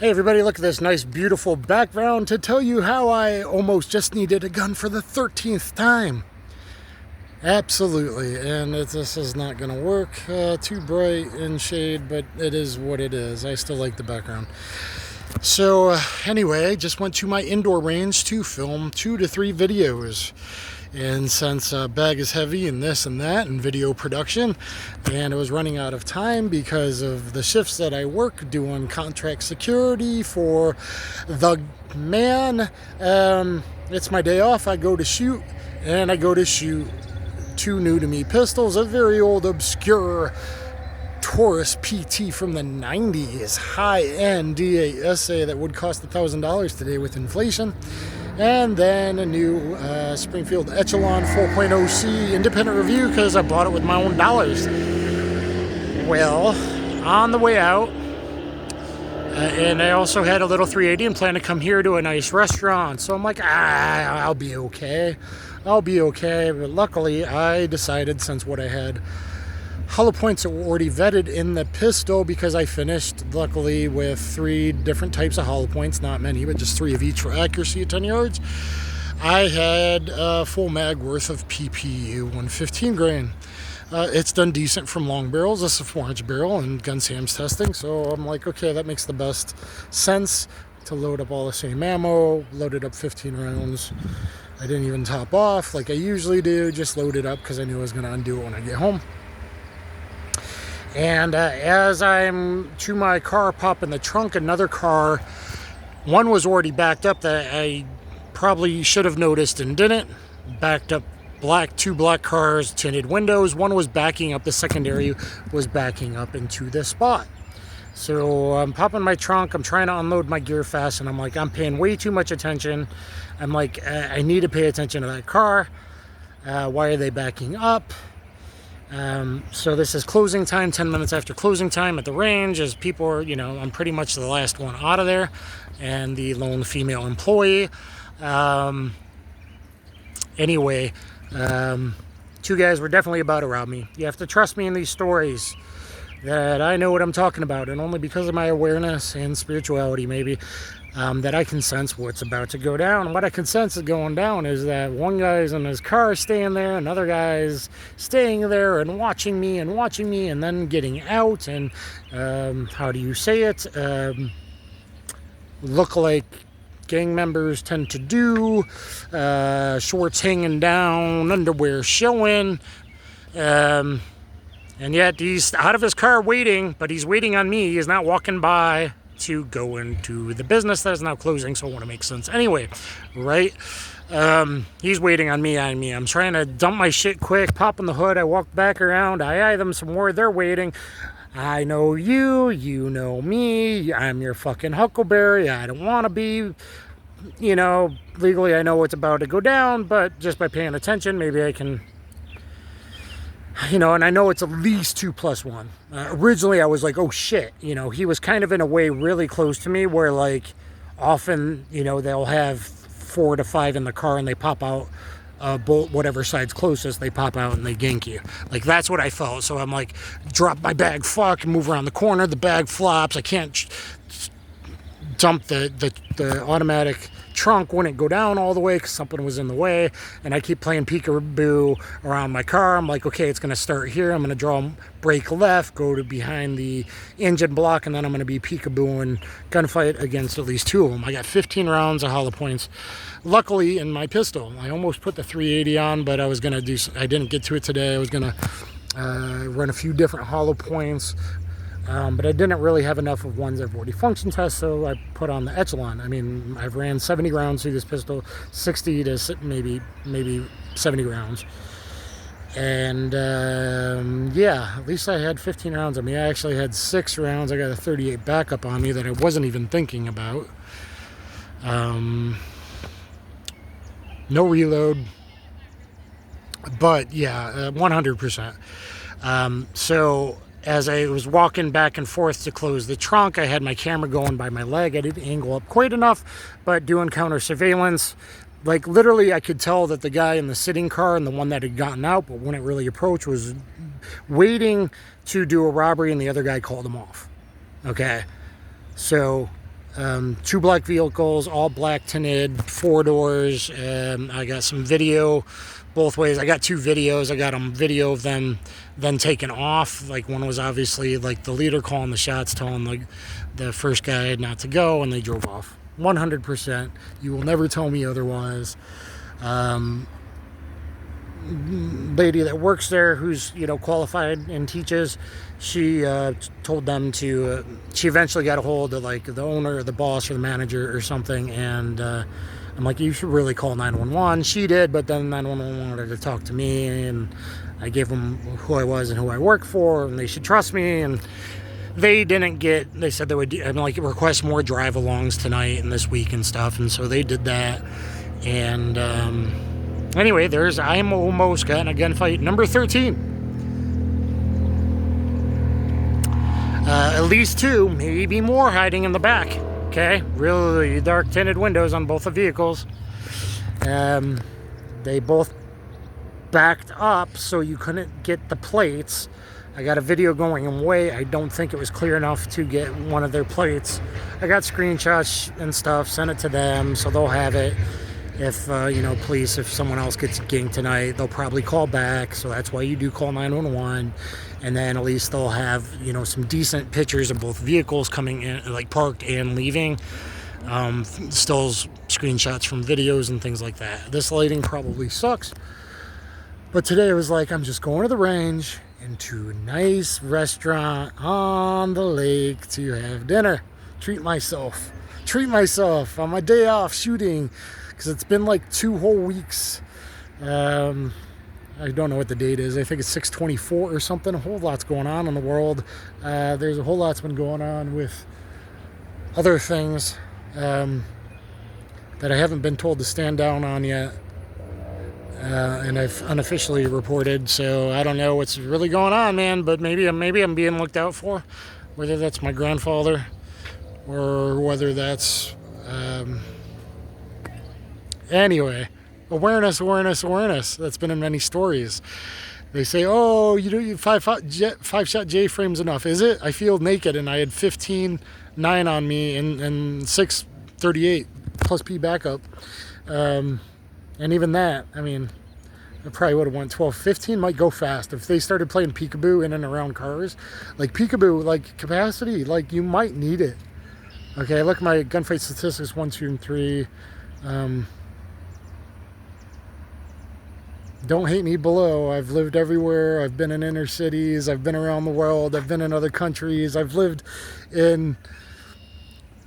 Hey everybody, look at this nice beautiful background to tell you how I almost just needed a gun for the 13th time. Absolutely, and this is not going to work. Too bright in shade, but it is what it is. I still like the background. So anyway, I just went to my indoor range to film 2 to 3 videos. And since bag is heavy and this and that and video production, and I was running out of time because of the shifts that I work doing contract security for the man, it's my day off. I go to shoot, and I go to shoot 2 new to me pistols, a very old obscure Taurus PT from the 90s, high-end DASA that would cost $1,000 today with inflation. And then a new Springfield Echelon 4.0C independent review because I bought it with my own dollars. Well, on the way out, and I also had a little 380 and planned to come here to a nice restaurant. So I'm like, I'll be okay. I'll be okay. But luckily, I decided, since what I had hollow points that were already vetted in the pistol, because I finished, luckily, with 3 different types of hollow points, not many, but just 3 of each for accuracy at 10 yards. I had a full mag worth of PPU 115 grain. It's done decent from long barrels. This is a 4-inch barrel and Gun Sam's testing, so I'm like, okay, that makes the best sense to load up all the same ammo. Loaded up 15 rounds. I didn't even top off like I usually do, just load it up because I knew I was going to undo it when I get home. And as I'm to my car, pop in the trunk, another car, one was already backed up that I probably should have noticed and didn't. Backed up 2 black cars, tinted windows. One was backing up, the secondary was backing up into this spot. So I'm popping my trunk, I'm trying to unload my gear fast, and I'm like, I'm paying way too much attention. I'm like, I need to pay attention to that car. Why are they backing up? So this is closing time, 10 minutes after closing time at the range, as people are, I'm pretty much the last one out of there, and the lone female employee. Anyway, 2 guys were definitely about to rob me. You have to trust me in these stories, that I know what I'm talking about, and only because of my awareness and spirituality, maybe, that I can sense what's about to go down. And what I can sense is going down is that one guy's in his car staying there, another guy's staying there and watching me, and then getting out, and how do you say it? Look like gang members tend to do, shorts hanging down, underwear showing, and yet he's out of his car waiting, but he's waiting on me. He's not walking by to go into the business that is now closing, so it won't make sense anyway, right? He's waiting on me. I'm trying to dump my shit quick, pop in the hood. I walk back around, I eye them some more, they're waiting. I know you, you know me, I'm your fucking Huckleberry. I don't want to be, legally I know what's about to go down, but just by paying attention, maybe I can, and I know it's at least 2 + 1. Originally I was like, oh shit, he was kind of in a way really close to me, where like often, they'll have 4 to 5 in the car and they pop out, whatever side's closest, they pop out and they gank you. Like, that's what I felt. So I'm like, drop my bag, fuck, move around the corner, the bag flops, I can't dump the automatic trunk, wouldn't go down all the way because something was in the way, and I keep playing peekaboo around my car. I'm like, okay, it's going to start here, I'm going to draw brake left, go to behind the engine block, and then I'm going to be peekabooing gunfight against at least 2 of them. I got 15 rounds of hollow points, luckily, in my pistol. I almost put the 380 on, but I didn't get to it today. I was going to run a few different hollow points, but I didn't really have enough of ones that have already function tests, so I put on the Echelon. I've ran 70 rounds through this pistol, 60 to maybe 70 rounds. And yeah, at least I had 15 rounds on me. I actually had 6 rounds. I got a 38 backup on me that I wasn't even thinking about. No reload. But yeah, 100%. So as I was walking back and forth to close the trunk, I had my camera going by my leg. I didn't angle up quite enough, but doing counter surveillance, like literally I could tell that the guy in the sitting car and the one that had gotten out but wouldn't really approach was waiting to do a robbery, and the other guy called him off. Okay, so 2 black vehicles, all black tinted, 4 doors. I got some video both ways. I got 2 videos. I got a video of them then taken off. Like, one was obviously like the leader calling the shots, telling the first guy not to go, and they drove off. 100%. You will never tell me otherwise. Lady that works there, who's qualified and teaches, she told them to. She eventually got a hold of like the owner or the boss or the manager or something, and I'm like, you should really call 911. She did, but then 911 wanted to talk to me, and I gave them who I was and who I work for, and they should trust me. And they didn't get. They said they would request more drive-alongs tonight and this week and stuff, and so they did that. And anyway, I'm almost got in a gunfight number 13. At least 2, maybe more, hiding in the back. Okay, really dark tinted windows on both the vehicles. They both backed up so you couldn't get the plates. I got a video going away. I don't think it was clear enough to get one of their plates. I got screenshots and stuff, sent it to them, so they'll have it. If police, if someone else gets ganked tonight, they'll probably call back. So that's why you do call 911, and then at least they'll have some decent pictures of both vehicles coming in, like parked and leaving. Stills, screenshots from videos and things like that. This lighting probably sucks, but today it was like, I'm just going to the range into a nice restaurant on the lake to have dinner, treat myself on my day off shooting. Because it's been like 2 whole weeks. I don't know what the date is. I think it's 6/24 or something. A whole lot's going on in the world. There's a whole lot's been going on with other things that I haven't been told to stand down on yet. And I've unofficially reported. So I don't know what's really going on, man. But maybe I'm being looked out for. Whether that's my grandfather or whether that's... Anyway, awareness. That's been in many stories. They say, oh, you 5-shot J-frame's enough. Is it? I feel naked, and I had 15-9 on me and 6.38 plus P backup. And even that, I mean, I probably would have went 12-15. Might go fast. If they started playing peekaboo in and around cars, like peekaboo, like capacity, like you might need it. Okay, look at my gunfight statistics, 1, 2, and 3. Don't hate me below. I've lived everywhere. I've been in inner cities. I've been around the world. I've been in other countries. I've lived in,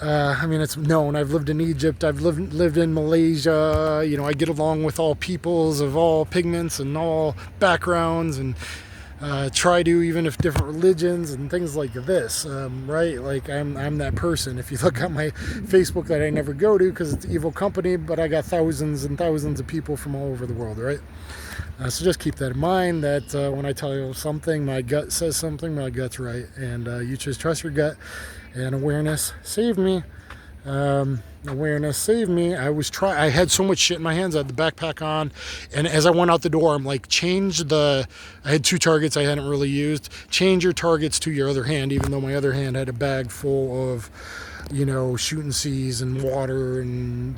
it's known. I've lived in Egypt. I've lived in Malaysia. I get along with all peoples of all pigments and all backgrounds, and try to, even if different religions and things like this, right? Like I'm that person. If you look at my Facebook that I never go to because it's evil company, but I got thousands and thousands of people from all over the world, right? So just keep that in mind, that when I tell you something, my gut says something, my gut's right, and you just trust your gut. And awareness saved me. Awareness saved me. I had so much shit in my hands. I had the backpack on, and as I went out the door, I'm like, I had 2 targets I hadn't really used. Change your targets to your other hand, even though my other hand had a bag full of, shooting C's and water and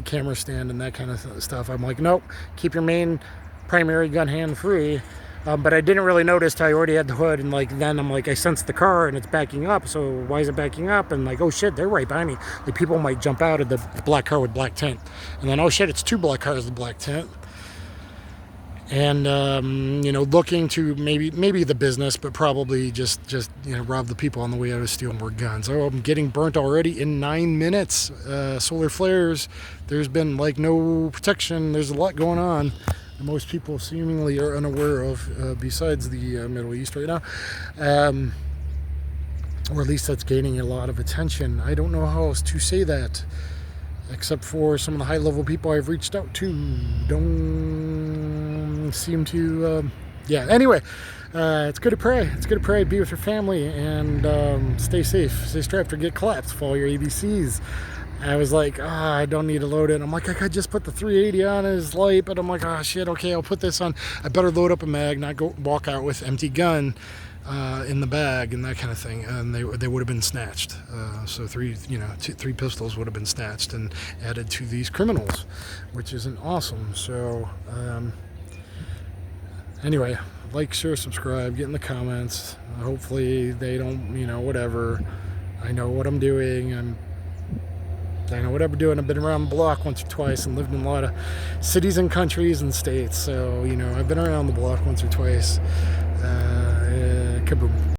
camera stand and that kind of stuff. I'm like, nope, keep your main primary gun hand free. But I didn't really notice till I already had the hood, and then I'm like, I sensed the car and it's backing up. So why is it backing up? And like, oh shit, they're right behind me. Like, people might jump out of the black car with black tint, and then oh shit, it's 2 black cars with black tint. And looking to maybe the business, but probably just rob the people on the way out of steal more guns. Oh, I'm getting burnt already in 9 minutes. Solar flares. There's been like no protection. There's a lot going on. Most people seemingly are unaware of, besides the Middle East right now, or at least that's gaining a lot of attention. I don't know how else to say that, except for some of the high-level people I've reached out to don't seem to, Anyway, it's good to pray. It's good to pray, be with your family, and stay safe, stay strapped, or get collapsed. Follow your ABCs. I was like, I don't need to load it. I'm like, I could just put the 380 on as light, but I'm like, shit, okay, I'll put this on. I better load up a mag, not go walk out with empty gun. in the bag and that kind of thing, and they would have been snatched. So three pistols would have been snatched and added to these criminals, which isn't awesome. So anyway, like, share, subscribe, get in the comments. Hopefully they don't, whatever. I know what I'm doing. I know what I'm doing. I've been around the block once or twice and lived in a lot of cities and countries and states. So, I've been around the block once or twice. Kaboom.